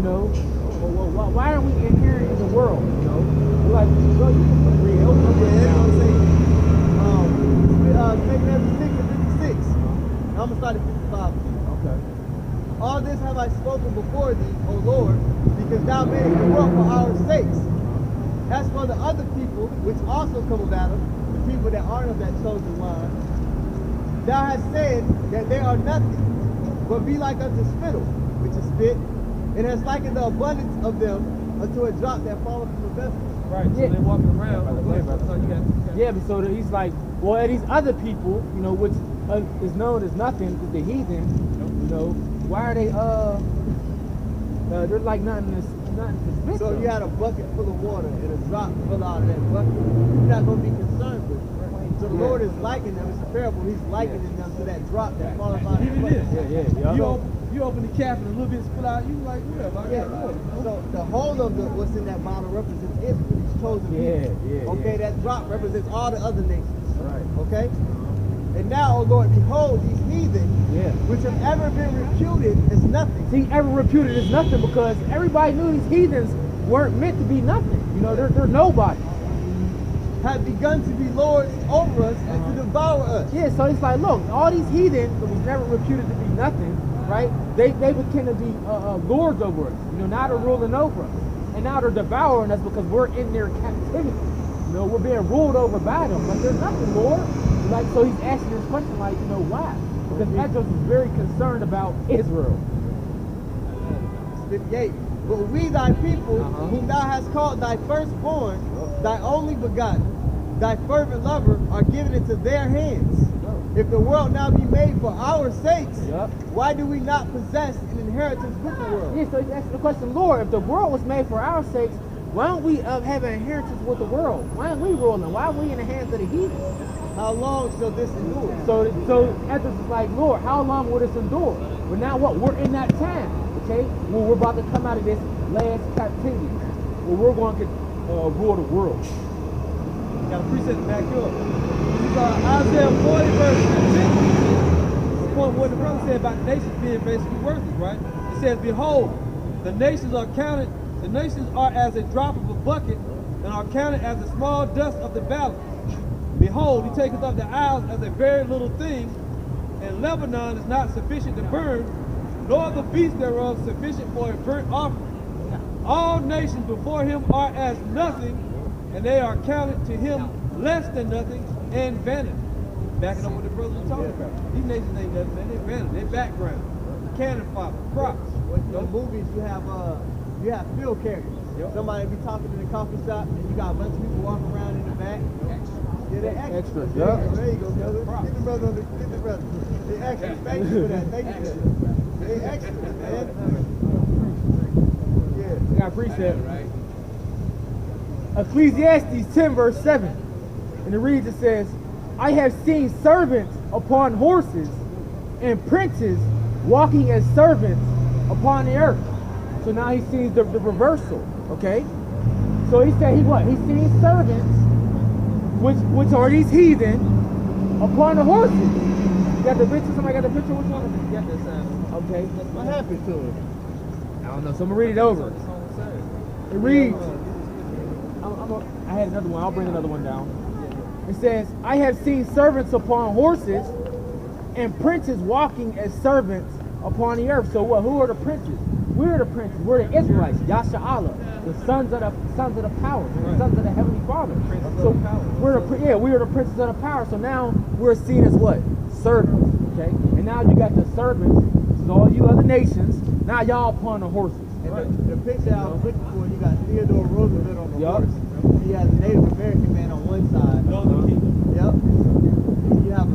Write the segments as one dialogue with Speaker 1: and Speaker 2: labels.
Speaker 1: know, why aren't we inherent in the world? You know, we're like, well, you can agree.
Speaker 2: Yeah, that's what I'm saying. Taking that 6 and 56. I'm gonna start at 55.
Speaker 1: Okay.
Speaker 2: All this have I spoken before thee, O Lord, because thou madest the world for our sakes. As for the other people, which also come about them, the people that aren't of that chosen line, thou hast said that they are nothing, but be like unto spittle, which is spit, and hast likened the abundance of them unto a drop that falleth from the vessel.
Speaker 3: Right, so they're walking around.
Speaker 1: Yeah, but so he's like, well, these other people, you know, which is known as nothing, because the heathen, you know, why are they, they're like nothing to spit.
Speaker 2: So you had a bucket full of water and a drop fell out of that bucket, you're not going to be concerned with it. So the Lord is likening them, it's a parable, he's likening them to that drop that falls out of that bucket.
Speaker 3: You open the cap and a little bit spill out, you like, whatever, I got water.
Speaker 2: So the whole of what's in that bottle represents Israel, these chosen people. Okay, that drop represents all the other nations.
Speaker 1: Right.
Speaker 2: Okay? And now, O Lord, behold these heathen, which have ever been reputed as nothing.
Speaker 1: See, ever reputed as nothing because everybody knew these heathens weren't meant to be nothing. You know, they're nobody.
Speaker 2: Have begun to be lords over us and to devour us.
Speaker 1: Yeah, so it's like, look, all these heathens that was never reputed to be nothing, right? They became to be lords over us. You know, now they're ruling over us. And now they're devouring us because we're in their captivity. You know, we're being ruled over by them. But there's nothing, Lord. Like, so he's asking this question, like, you know, why? Because Esdras is very concerned about Israel.
Speaker 2: 58. But we thy people, whom thou hast called thy firstborn, thy only begotten, thy fervent lover, are given into their hands. If the world now be made for our sakes, why do we not possess an inheritance with the world?
Speaker 1: Yeah, so he's asking the question, Lord, if the world was made for our sakes, why don't we have an inheritance with the world? Why aren't we ruling? Why are we in the hands of the heathen?
Speaker 2: How long shall this endure?
Speaker 1: So Esdras is like, Lord, how long will this endure? But now what? We're in that time, okay? Well, we're about to come out of this last captivity. Well, we're going to rule the world.
Speaker 3: You got a precept to back you up. This is Isaiah 40, verse 15. Upon what the brother said about the nations being basically worthless, right? It says, behold, the nations are as a drop of a bucket and are counted as the small dust of the valley. Behold, he taketh up the isles as a very little thing, and Lebanon is not sufficient to burn, nor the beasts thereof sufficient for a burnt offering. All nations before him are as nothing, and they are counted to him less than nothing and vanity. Backing up what the brothers were talking about. These nations ain't nothing, man. They're vanity, they're background. Cannon fodder, props.
Speaker 2: In the movies, you have field characters. Somebody be talking in the coffee shop, and you got a bunch of people walking around in the back. Yeah, they're extras. There you go, brother. Get the brother get the brother. They're extras. Thank you for that. Thank you for that. They're extras, man.
Speaker 1: Yeah. I appreciate it. Ecclesiastes 10, verse 7. And it reads, it says, I have seen servants upon horses and princes walking as servants upon the earth. So now he sees the reversal, okay? So he said He's seen servants, which are these heathen, upon the horses. You got the picture? Somebody got the picture? Which one?
Speaker 3: You got that sound.
Speaker 1: Okay.
Speaker 2: What happened to him?
Speaker 1: I don't know. So I'm going to read it over. It reads, I had another one. I'll bring another one down. It says, I have seen servants upon horses and princes walking as servants upon the earth. So what? Who are the princes? We're the princes. We're the Israelites. Yasha Allah, the sons of the power, the sons of the heavenly Father. So we are the princes of the power. So now we're seen as what? Servants. Okay. And now you got the servants. This is all you other nations. Now y'all upon the horses.
Speaker 2: And the picture I was looking for, you got Theodore Roosevelt on the horse. He has a Native American man on one side. Yep. You have a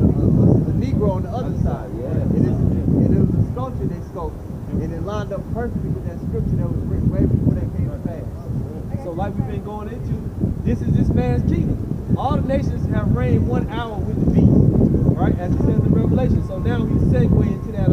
Speaker 2: Negro on the other side. And it was a sculpture they sculpted. And it lined up perfectly with that scripture that was written way before that came to pass.
Speaker 3: So like we've been going into, this is this man's kingdom. All the nations have reigned 1 hour with the beast, right? As it says in Revelation. So now we segue into that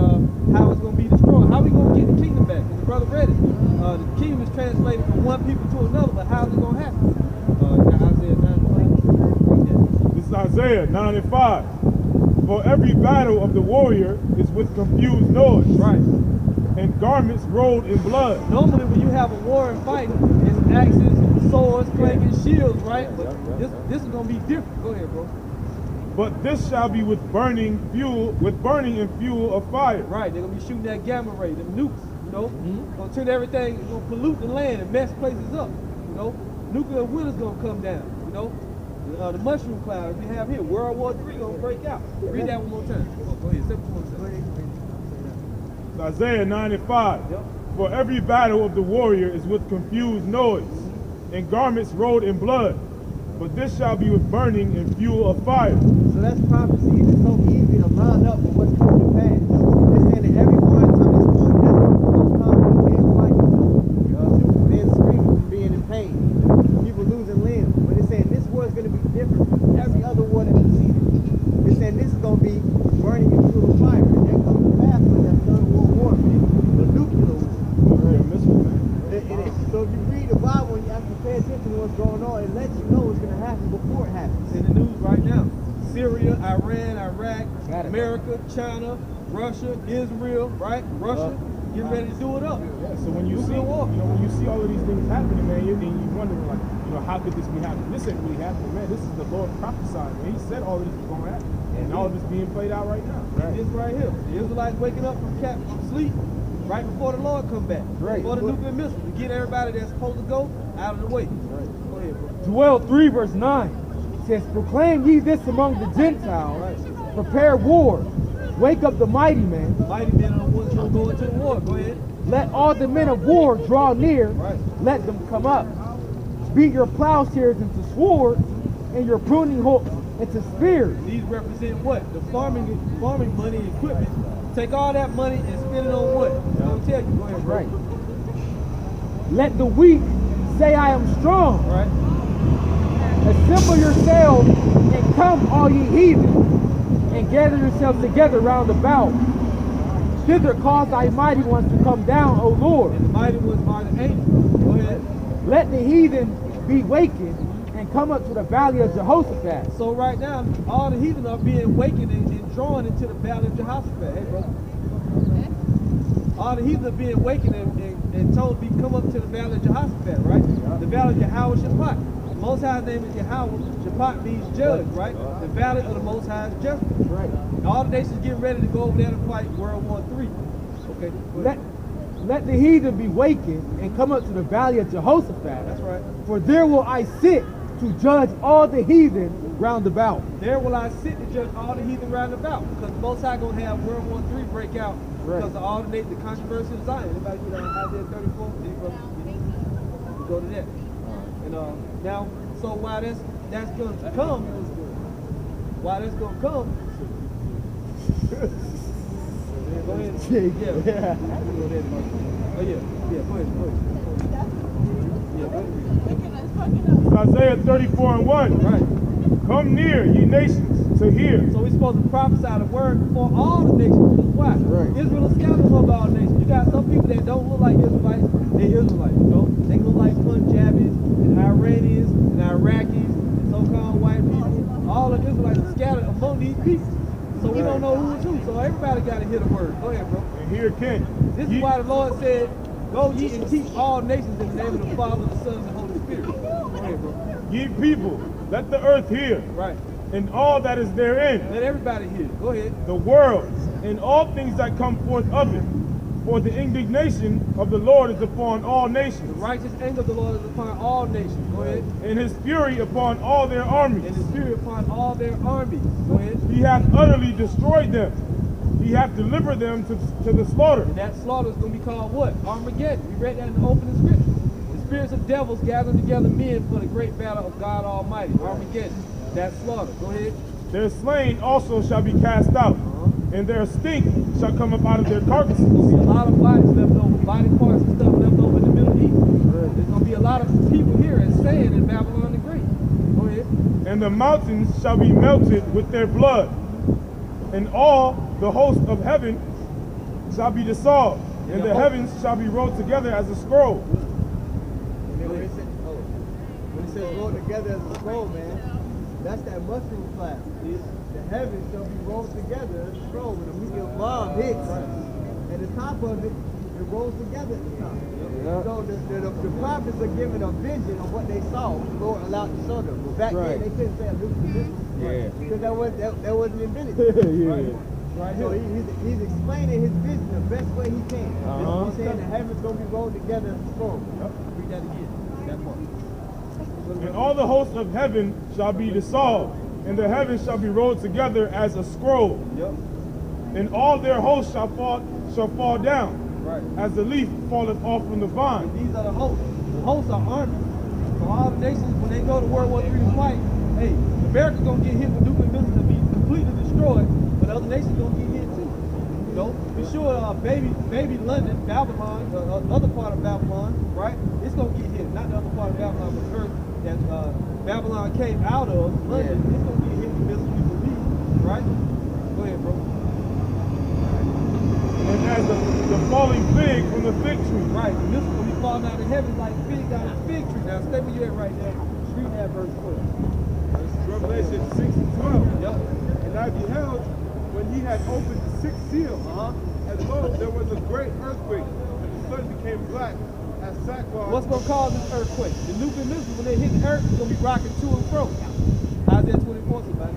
Speaker 3: how it's going to be destroyed. How are we going to get the kingdom back? Because the brother read it. The kingdom is translated from one people to another, but how's it going to happen? Isaiah 9:5.
Speaker 4: This is Isaiah 9:5. For every battle of the warrior is with confused noise.
Speaker 3: Right.
Speaker 4: and garments rolled in blood.
Speaker 3: Normally, when you have a war and fight, it's axes, swords, clanking, shields, right? But this is gonna be different. Go ahead, bro.
Speaker 4: But this shall be with burning and fuel of fire.
Speaker 3: Right, they're gonna be shooting that gamma ray, them nukes, you know? Gonna turn everything, gonna pollute the land and mess places up, you know? Nuclear winter's gonna come down, you know? The mushroom cloud we have here, World War III gonna break out. Read that one more time. Go ahead, say one more time.
Speaker 4: Isaiah 9 and 5.
Speaker 3: Yep.
Speaker 4: For every battle of the warrior is with confused noise, and garments rolled in blood. But this shall be with burning and fuel of fire.
Speaker 2: So that's prophecy, and it's so easy to line up with what's coming to pass. It's saying that everyone to this point has come to being fighting, men screaming from being in pain, people losing limbs. But it's saying this war is going to be different from every other war that preceded. It's saying this is going to be burning and fuel of fire. And that comes to pass when that third world war, man, the nuclear war. So if you read the Bible and you actually pay attention to what's going on, it lets you know what's going to happen before it happens.
Speaker 3: It's in the news right now. Syria, Iran, Iraq, America, China, Russia, Israel, right? Russia, getting ready to do it up.
Speaker 4: Yeah, so when you see, when you see all of these things happening, man, you're wondering, like, how could this be happening? This ain't really happening, man. This is the Lord prophesying, man. He said all of this was going to happen, and all of it's being played out right now.
Speaker 3: Right. This right here, the Israelites waking up from sleep right before the Lord come back, before the nuclear missile, to get everybody that's supposed to go out of the way. Go ahead, bro.
Speaker 1: Joel 3 verse 9 says, proclaim ye this among the Gentiles, prepare war, wake up the mighty men.
Speaker 3: The mighty men are the ones who go into the war. Go ahead.
Speaker 1: Let all the men of war draw near, let them come up. Beat your plowshares into swords, and your pruning hooks into spears.
Speaker 3: These represent what? The farming money and equipment. Take all that money and spend it on what? I'm gonna tell you. Go ahead, bro.
Speaker 1: Right. Let the weak say I am strong.
Speaker 3: Right.
Speaker 1: Assemble yourselves and come, all ye heathen, and gather yourselves together round about. Thither cause thy mighty ones to come down, O Lord.
Speaker 3: And the mighty ones are the angels. Go ahead.
Speaker 1: Let the heathen be wakened and come up to the valley of Jehoshaphat.
Speaker 3: So right now, all the heathen are being wakened and drawn into the valley of Jehoshaphat. Hey, bro. All the heathen are being wakened and told to come up to the valley of Jehoshaphat, right? The valley of Jehoshaphat. The Most High's name is Yahweh. Shaphat means judge, right? The valley of the Most High's judgment. Right. And all the nations getting ready to go over there to fight World War III. Okay.
Speaker 1: Let the heathen be wakened and come up to the valley of Jehoshaphat.
Speaker 3: That's right.
Speaker 1: For there will I sit to judge all the heathen round about.
Speaker 3: There will I sit to judge all the heathen round about. Because the Most High going to have World War III break out because of all the controversy of Zion. Anybody get on Isaiah 34? We go to that. And now, so why that's going to come, why that's going to come, go ahead. Yeah. Oh, yeah, go ahead.
Speaker 4: Isaiah 34 and 1.
Speaker 3: Right.
Speaker 4: Come near, ye nations, to hear.
Speaker 3: So we're supposed to prophesy the word for all the nations. Why? Right. Israel is scattered among all nations. You got some people that don't look like Israelites, they're Israelites, you know? They look like Punjabis and Iranians and Iraqis and so-called white people. All the Israelites are scattered among these people. So we don't know who is who. So everybody got to hear the word. Go ahead, bro.
Speaker 4: And hear king.
Speaker 3: This is why the Lord said, go ye and teach all nations in the name of the Father, the Son, and the Holy Spirit. Go ahead, bro.
Speaker 4: Ye people, let the earth hear.
Speaker 3: Right.
Speaker 4: And all that is therein.
Speaker 3: Let everybody hear. Go ahead.
Speaker 4: The world and all things that come forth of it. For the indignation of the Lord is upon all nations.
Speaker 3: The righteous anger of the Lord is upon all nations. Go ahead.
Speaker 4: And his fury upon all their armies.
Speaker 3: And his fury upon all their armies. Go ahead.
Speaker 4: He hath utterly destroyed them. He hath delivered them to the slaughter.
Speaker 3: And that slaughter is going to be called what? Armageddon. We read that in the opening scripture. The spirits of devils gathering together men for the great battle of God Almighty. Armageddon. That slaughter. Go ahead.
Speaker 4: Their slain also shall be cast out. And their stink shall come up out of their carcasses.
Speaker 3: There's going to be a lot of bodies left over, body parts and stuff left over in the Middle East. There's going to be a lot of people here as sand in Babylon the Great. Go ahead.
Speaker 4: And the mountains shall be melted with their blood, and all the host of heaven shall be dissolved, and the heavens shall be rolled together as a scroll.
Speaker 2: When it says rolled together as a scroll, man, that's that mushroom cloud. The heavens shall be rolled together as a scroll when a nuclear bomb hits. At the top of it, it rolls together at the top.
Speaker 1: Yeah.
Speaker 2: So the prophets are given a vision of what they saw. The Lord allowed to show them. But back
Speaker 1: Right.
Speaker 2: then they couldn't say a new vision.
Speaker 1: Yeah.
Speaker 2: Because that wasn't invented.
Speaker 1: Yeah.
Speaker 2: Right. So he's explaining his vision the best way he can.
Speaker 1: Uh-huh.
Speaker 2: He's saying the heavens gonna be rolled together as a scroll.
Speaker 3: Read that again. That part.
Speaker 4: And all the hosts of heaven shall be dissolved, and the heavens shall be rolled together as a scroll.
Speaker 3: Yep.
Speaker 4: And all their hosts shall fall down,
Speaker 3: Right.
Speaker 4: as the leaf falleth off from the vine.
Speaker 3: And these are the hosts. The hosts are armies. So all the nations, when they go to World War III to fight, hey, America's gonna get hit with nuclear missiles and be completely destroyed, but other nations gonna get hit too. You know, be sure baby London, Babylon, other part of Babylon, right? It's gonna get hit. Not the other part of Babylon, but the earth that Babylon came out of, London, it's gonna get hit with missiles, we believe, right? Go ahead, bro.
Speaker 4: And as the falling fig from the fig tree.
Speaker 3: Right, the missiles gonna be falling out of heaven like fig out of a fig tree. Now stay where you at right now. Read that verse 12.
Speaker 4: Revelation 6:12.
Speaker 3: Yep.
Speaker 4: And I beheld when he had opened the sixth seal, and lo, there was a great earthquake, and the sun became black as sackcloth.
Speaker 3: What's going to cause this earthquake? The nuclear missiles, when they hit the earth, it's going to be rocking to and fro. Isaiah 24, somebody.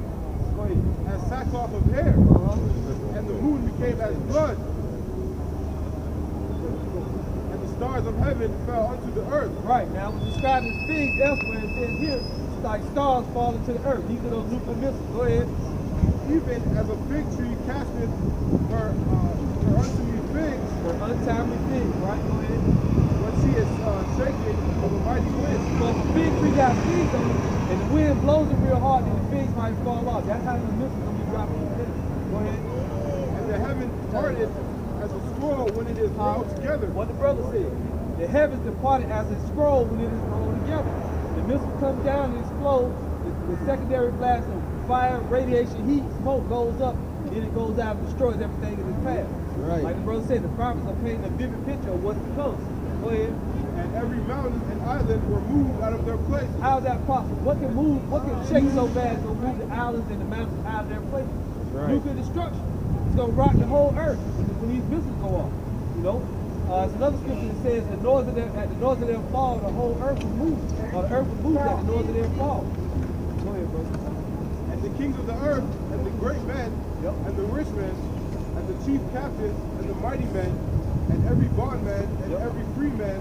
Speaker 3: Go ahead.
Speaker 4: As sackcloth of hair, and the moon became as blood, and the stars of heaven fell unto the earth.
Speaker 3: Right, now when describing figs elsewhere, it says here, it's like stars falling to the earth. These are those nuclear missiles. Go ahead.
Speaker 4: Even as a fig tree casteth her untimely figs,
Speaker 3: For untimely figs, right? Go ahead.
Speaker 4: when she is shaken of a mighty wind.
Speaker 3: So if a fig tree got figs on it, and the wind blows it real hard, then the figs might fall off. That's how the missiles going to be dropping in the heaven. Go ahead.
Speaker 4: And the heaven parted as a scroll when it is rolled together.
Speaker 3: What the brother said. The heavens departed as a scroll when it is rolled together. The missile comes down and explodes. The secondary blast of fire, radiation, heat, smoke goes up, and then it goes out and destroys everything in its path.
Speaker 1: Right.
Speaker 3: Like the brother said, the prophets are painting a vivid picture of what's to come. Go ahead.
Speaker 4: And every mountain and island were moved out of their places.
Speaker 3: How is that possible? What can move? What can shake so bad it's gonna move the islands and the mountains out of their places?
Speaker 1: Right.
Speaker 3: Nuclear destruction. It's gonna rock the whole earth when these missiles go off. You know. There's another scripture that says at the noise of their fall, the whole earth will move. Or the earth will move at the noise of their fall. Go ahead, bro.
Speaker 4: And the kings of the earth, and the great men, and the rich men, and the chief captains, and the mighty men, and every bondman, and every free man,